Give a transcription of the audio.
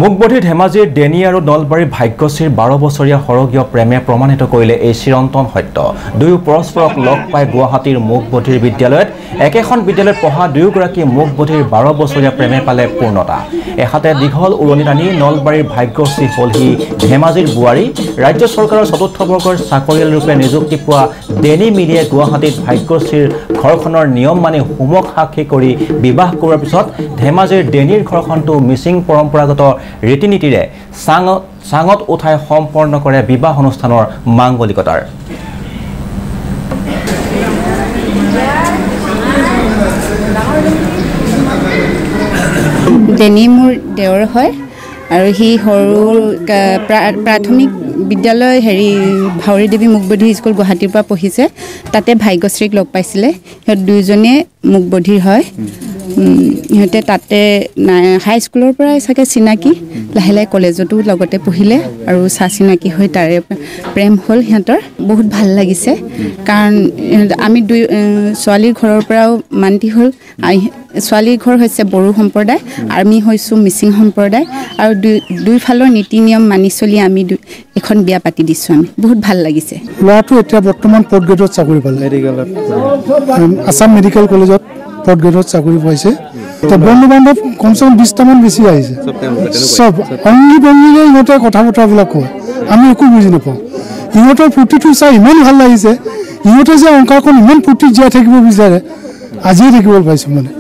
মুকবধিৰ ধেমাজিৰ ডেনি আৰু নলবাৰীৰ ভাগ্যশ্ৰীৰ 12 বছৰীয়া সৰগীয় প্ৰেমে প্ৰমাণিত কৰিলে এই চিৰন্তন সত্য। দুয়ো পৰস্পৰক লগ পাই গুৱাহাটীৰ মুকবধিৰ বিদ্যালয়ত একেখন বিদ্যালয়ত পঢ়া দুয়োগৰাকী মুকবধিৰ 12 বছৰীয়া প্ৰেমে পালে পূৰ্ণতা। এহাতে দীঘল উৰণি টানি নলবাৰীৰ ভাগ্যশ্ৰী হলহি ধেমাজিৰ বোৱাৰী। ৰাজ্য চৰকাৰৰ চতুৰ্থ বৰ্গৰ চাকৰিয়াল ৰূপে নিযুক্তি পোৱা ডেনি মিলিয়ে গুৱাহাটীত ভাগ্যশ্ৰীৰ ঘৰখনৰ নিয়ম মানি হোমক সাক্ষী কৰি বিবাহ কৰাৰ পিছত ধেমাজিৰ ডেনিৰ ঘৰখনটো মিচিং পৰম্পৰাগত ৰীতি-নীতিৰে চাঙত উঠাই সম্পন্ন কৰে বিবাহ অনুষ্ঠানৰ মাংগলিকতাৰ। ডেনি মোৰ দেওৰ হয় আৰু হি সৰু প্ৰাথমিক বিদ্যালয় ভাউৰী দেৱী মুকবধিৰ স্কুল গুৱাহাটীৰ পৰা পঢ়িছে। তাতে ভাগ্যশ্ৰীক লগ পাইছিলে। সিহঁত দুইজনে মুকবধিৰ হয়। সিহঁতে তাতে হাই স্কুলৰ পৰাই চাগে চিনাকি, লাহে লাহে কলেজতো লগতে পঢ়িলে আৰু চিনাকি হৈ তাৰে প্ৰেম হ'ল সিহঁতৰ। বহুত ভাল লাগিছে কাৰণ আমি ছোৱালীৰ ঘৰৰ পৰাও মান্তি হ'ল। ছোৱালীৰ ঘৰ হৈছে বড়ো সম্প্ৰদায়, আমি হৈছোঁ মিচিং সম্প্ৰদায় আৰু দুইফালৰ নীতি নিয়ম মানি চলি আমি এখন বিয়া পাতি দিছোঁ। আমি বহুত ভাল লাগিছে। ল'ৰাটো এতিয়া বৰ্তমান ফ'ৰ্থ গ্ৰেডত চাকৰি পালে, আছাম মেডিকেল কলেজত ফ'ৰ্থ গ্ৰেডত চাকৰি পাইছে। বন্ধু বান্ধৱ কমচে কম 20টামান বেছি আহিছে। চব অংগী ভংগীৰে ইহঁতে কথা বতৰাবিলাক কয়, আমি একো বুজি নাপাওঁ। ইহঁতৰ ফূৰ্তিটো চাই ইমান ভাল লাগিছে। ইহঁতে যে অংকাৰখন ইমান ফূৰ্তিত জীয়াই থাকিব বিচাৰে, আজিয়ে থাকিব পাইছোঁ মানে।